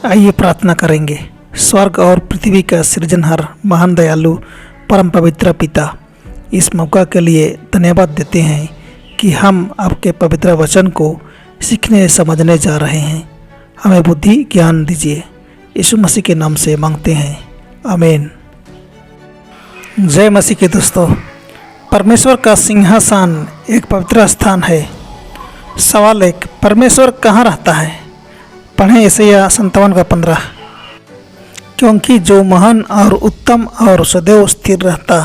आइए प्रार्थना करेंगे। स्वर्ग और पृथ्वी का सृजनहार महान दयालु परम पवित्र पिता, इस मौका के लिए धन्यवाद देते हैं कि हम आपके पवित्र वचन को सीखने समझने जा रहे हैं। हमें बुद्धि ज्ञान दीजिए, यीशु मसीह के नाम से मांगते हैं, आमीन। जय मसीह के दोस्तों, परमेश्वर का सिंहासन एक पवित्र स्थान है। सवाल एक, परमेश्वर कहाँ रहता है? पढ़ें यशायाह 57:15। क्योंकि जो महान और उत्तम और सदैव स्थिर रहता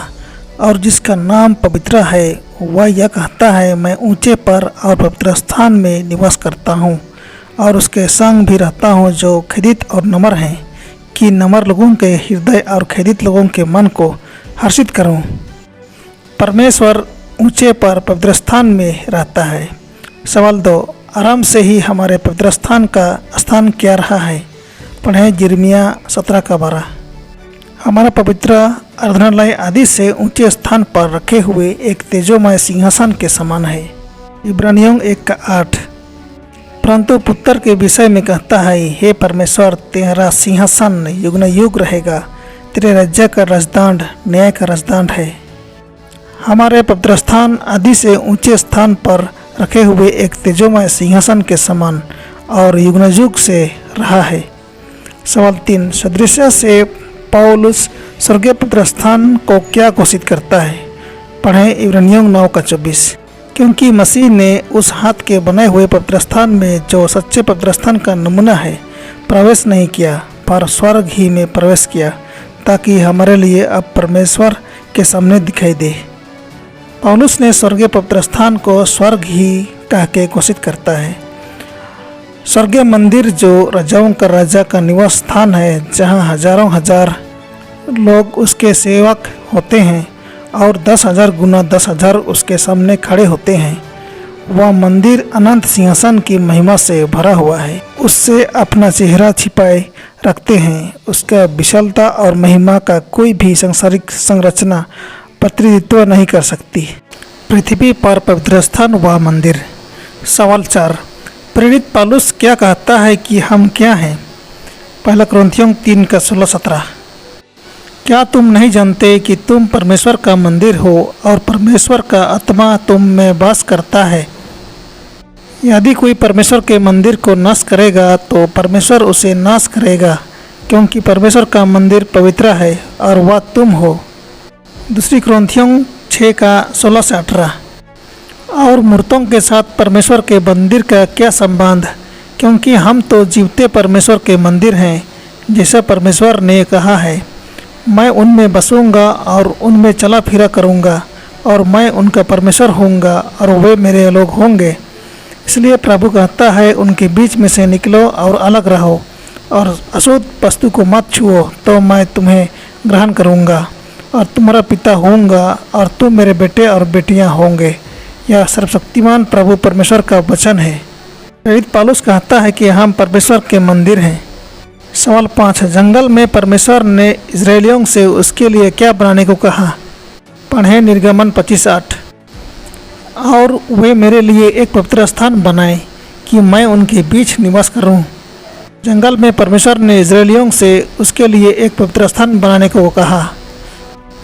और जिसका नाम पवित्र है, वह यह कहता है, मैं ऊंचे पर और पवित्र स्थान में निवास करता हूँ और उसके संग भी रहता हूँ जो खेदित और नम्र हैं, कि नम्र लोगों के हृदय और खेदित लोगों के मन को हर्षित करूँ। परमेश्वर ऊंचे पर पवित्र स्थान में रहता है। सवाल 2, आराम से ही हमारे पवित्र स्थान का स्थान क्या रहा है? पढ़ें यिर्मयाह 17:12। हमारा पवित्र आराधनालय आदि से ऊंचे स्थान पर रखे हुए एक तेजोमय सिंहासन के समान है। इब्रानियों 1:8। परंतु पुत्र के विषय में कहता है, हे परमेश्वर, तेरा सिंहासन युग न युग रहेगा, तेरे राज्य का राजदंड न्याय का राजदंड है। हमारे पवित्र स्थान आदि से ऊंचे स्थान पर रखे हुए एक तेजोमय सिंहासन के समान और युग न युग से रहा है। सवाल 3, सदृश्य से पौलुस स्वर्गीय पवित्र स्थान को क्या घोषित करता है? पढ़ें इब्रानियों 9:24। क्योंकि मसीह ने उस हाथ के बने हुए पवित्र स्थान में, जो सच्चे पवित्र स्थान का नमूना है, प्रवेश नहीं किया, पर स्वर्ग ही में प्रवेश किया, ताकि हमारे लिए अब परमेश्वर के सामने दिखाई दे। पौलुस ने स्वर्गीय पवित्र स्थान को स्वर्ग ही कह के घोषित करता है। स्वर्गीय मंदिर जो राजाओं का राजा का निवास स्थान है, जहाँ हजारों हजार लोग उसके सेवक होते हैं और 10,000 गुना 10,000 उसके सामने खड़े होते हैं। वह मंदिर अनंत सिंहासन की महिमा से भरा हुआ है। उससे अपना चेहरा छिपाए रखते हैं। उसका विशालता और महिमा का कोई भी सांसारिक संरचना प्रतिनिधित्व नहीं कर सकती। पृथ्वी पर पवित्र स्थान व मंदिर। सवाल 4, प्रेरित पौलुस क्या कहता है कि हम क्या हैं? पहला कुरिन्थियों 3:16-17। क्या तुम नहीं जानते कि तुम परमेश्वर का मंदिर हो और परमेश्वर का आत्मा तुम में वास करता है? यदि कोई परमेश्वर के मंदिर को नाश करेगा तो परमेश्वर उसे नाश करेगा, क्योंकि परमेश्वर का मंदिर पवित्र है और वह तुम हो। दूसरी कुरिन्थियों 6:16-18। और मूर्तों के साथ परमेश्वर के मंदिर का क्या संबंध? क्योंकि हम तो जीवते परमेश्वर के मंदिर हैं, जैसा परमेश्वर ने कहा है, मैं उनमें बसूंगा और उनमें चला फिरा करूंगा और मैं उनका परमेश्वर होऊंगा और वे मेरे लोग होंगे। इसलिए प्रभु कहता है, उनके बीच में से निकलो और अलग रहो और अशुद्ध वस्तु को मत छुओ, तो मैं तुम्हें ग्रहण करूंगा और तुम्हारा पिता होऊंगा और तुम मेरे बेटे और बेटियां होंगे। यह सर्वशक्तिमान प्रभु परमेश्वर का वचन है। प्रेरित पौलुस कहता है कि हम परमेश्वर के मंदिर हैं। सवाल 5, जंगल में परमेश्वर ने इजरायलियों से उसके लिए क्या बनाने को कहा? पढ़ें निर्गमन 25:8। और वे मेरे लिए एक पवित्र स्थान बनाए कि मैं उनके बीच निवास करूं। जंगल में परमेश्वर ने इजरायलियों से उसके लिए एक पवित्र स्थान बनाने को कहा।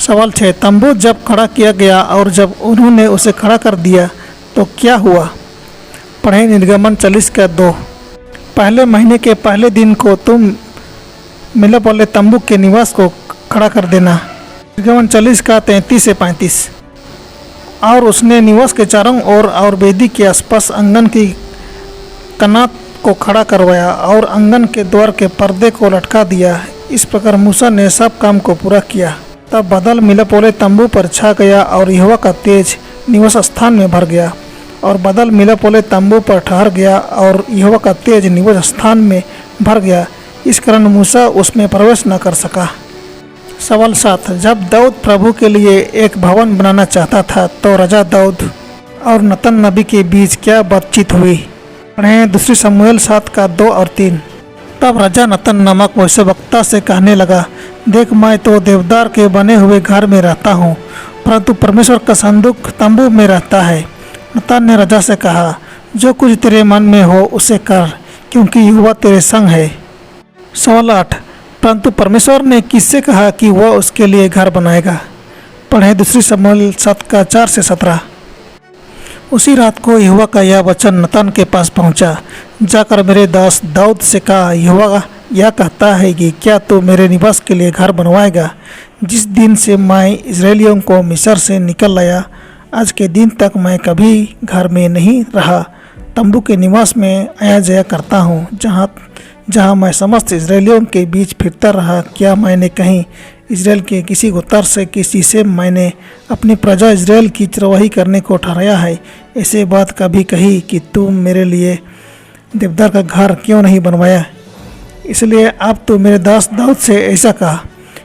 सवाल 6, तंबू जब खड़ा किया गया और जब उन्होंने उसे खड़ा कर दिया तो क्या हुआ? पढ़ें निर्गमन 40:2। पहले महीने के पहले दिन को तुम मिलाप वाले तंबू के निवास को खड़ा कर देना। निर्गमन 40:33-35। और उसने निवास के चारों ओर और वेदी के आसपास आंगन की कनात को खड़ा करवाया और आंगन के द्वार के पर्दे को लटका दिया। इस प्रकार मूसा ने सब काम को पूरा किया। तब बादल मिलाप वाले तंबू पर छा गया और यहोवा का तेज निवास स्थान में भर गया, और बादल मिलाप वाले तंबू पर ठहर गया और यहोवा का तेज निवास स्थान में भर गया। इस कारण मूसा उसमें प्रवेश न कर सका। सवाल 7, जब दाऊद प्रभु के लिए एक भवन बनाना चाहता था तो राजा दाऊद और नतन नबी के बीच क्या बातचीत हुई? पढ़ें दूसरी शमूएल 7:2 और 3। तब राजा नतन नामक भविष्यवक्ता से कहने लगा, देख, मैं तो देवदार के बने हुए घर में रहता हूँ, परंतु परमेश्वर का संदूक तंबू में रहता है। नतन ने राजा से कहा, जो कुछ तेरे मन में हो उसे कर, क्योंकि यहोवा तेरे संग है। सवाल 8। परंतु परमेश्वर ने किससे कहा कि वह उसके लिए घर बनाएगा? पढ़ें 2 शमूएल 7 का 4 से 17। उसी रात को यहोवा का यह वचन नतान के पास पहुंचा, जाकर मेरे दास दाऊद से कहा, यहोवा यह कहता है कि क्या तू मेरे निवास के लिए घर बनवाएगा? जिस दिन से मैं इस्राएलियों को मिस्र से निकल लाया, आज के दिन तक मैं कभी घर में नहीं रहा, तंबू के निवास में आया जाया करता हूँ, जहाँ मैं समस्त इस्राएलियों के बीच फिरता रहा। क्या मैंने कहीं इस्राएल के किसी गोत्र से किसी से मैंने अपनी प्रजा इस्राएल की चरवाही करने को ठहराया है? ऐसे बात कभी कही कि तुम मेरे लिए देवदार का घर क्यों नहीं बनवाया? इसलिए अब तो मेरे दास दाऊद से ऐसा कहा,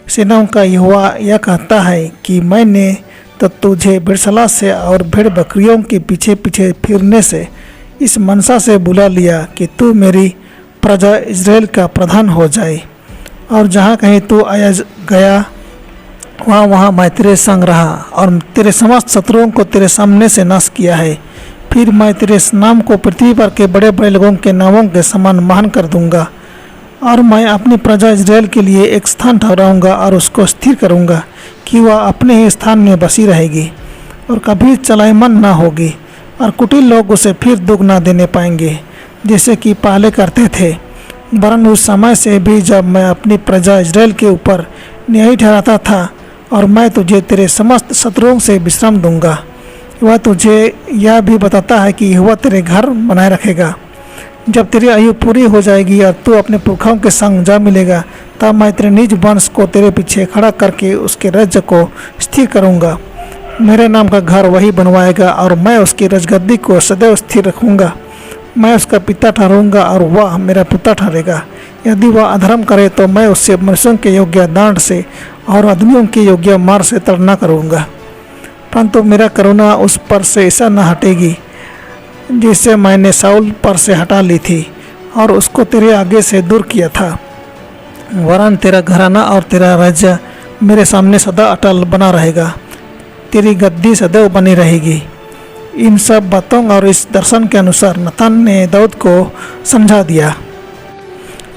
सेनाओं का यहोवा यह कहता है कि मैंने तो तुझे भेड़शाला से और भेड़ बकरियों के पीछे पीछे फिरने से इस मनसा से बुला लिया कि तू मेरी प्रजा इस्राएल का प्रधान हो जाए, और जहाँ कहीं तू आया गया वहाँ मैं तेरे संग रहा और तेरे समस्त शत्रुओं को तेरे सामने से नाश किया है। फिर मैं तेरे नाम को पृथ्वी पर के बड़े बड़े लोगों के नामों के समान महान कर दूंगा, और मैं अपनी प्रजा इस्राएल के लिए एक स्थान ठहराऊंगा और उसको स्थिर करूंगा कि वह अपने ही स्थान में बसी रहेगी और कभी चलायमान ना होगी, और कुटिल लोग उसे फिर दुख ना देने पाएंगे जैसे कि पहले करते थे, वरन उस समय से भी जब मैं अपनी प्रजा इस्राएल के ऊपर न्यायी ठहराता था, और मैं तुझे तेरे समस्त शत्रुओं से विश्राम दूंगा। वह तुझे यह भी बताता है कि यहोवा तेरे घर बनाए रखेगा। जब तेरी आयु पूरी हो जाएगी और तू अपने पुरखाओं के संग जा मिलेगा, तब मैं तेरे निज वंश को तेरे पीछे खड़ा करके उसके राज्य को स्थिर करूंगा। मेरे नाम का घर वही बनवाएगा और मैं उसकी राजगद्दी को सदैव स्थिर रखूंगा। मैं उसका पिता ठहरूंगा और वह मेरा पुत्र ठहरेगा। यदि वह अधर्म करे तो मैं उससे मनुष्यों के योग्य दांड से और आदमियों के योग्य मार से ताड़ना करूंगा, परंतु मेरा करुणा उस पर से ऐसा न हटेगी जिसे मैंने शाऊल पर से हटा ली थी और उसको तेरे आगे से दूर किया था। वरन तेरा घराना और तेरा राज्य मेरे सामने सदा अटल बना रहेगा, तेरी गद्दी सदैव बनी रहेगी। इन सब बातों और इस दर्शन के अनुसार नतान ने दाऊद को समझा दिया।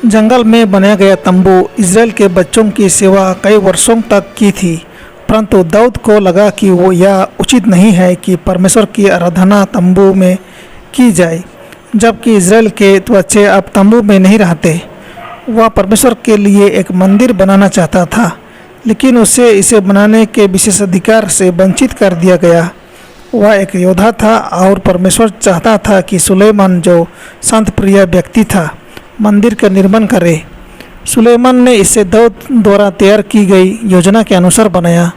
जंगल में बनाया गया तंबू इज़राइल के बच्चों की सेवा कई वर्षों तक की थी, परंतु दाऊद को लगा कि वो यह उचित नहीं है कि परमेश्वर की आराधना तंबू में की जाए, जबकि इज़राइल के बच्चे अब तंबू में नहीं रहते। वह परमेश्वर के लिए एक मंदिर बनाना चाहता था, लेकिन उसे इसे बनाने के विशेषाधिकार से वंचित कर दिया गया। वह एक योद्धा था और परमेश्वर चाहता था कि सुलेमान, जो शांत प्रिय व्यक्ति था, मंदिर का निर्माण करे। सुलेमान ने इसे दाऊद द्वारा तैयार की गई योजना के अनुसार बनाया।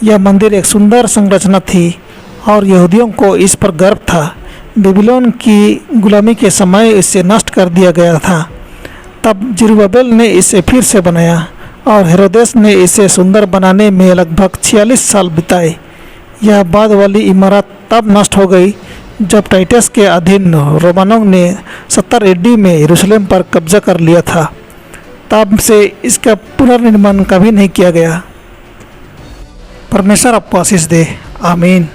यह मंदिर एक सुंदर संरचना थी और यहूदियों को इस पर गर्व था। बेबीलोन की गुलामी के समय इसे नष्ट कर दिया गया था। तब जरुब्बाबेल ने इसे फिर से बनाया और हेरोदेस ने इसे सुंदर बनाने में लगभग 46 साल बिताए। यह बाद वाली इमारत तब नष्ट हो गई जब टाइटस के अधीन रोमानों ने 70 AD में यरूशलेम पर कब्जा कर लिया था। तब से इसका पुनर्निर्माण कभी नहीं किया गया। परमेश्वर आपको आशीष दे। आमीन।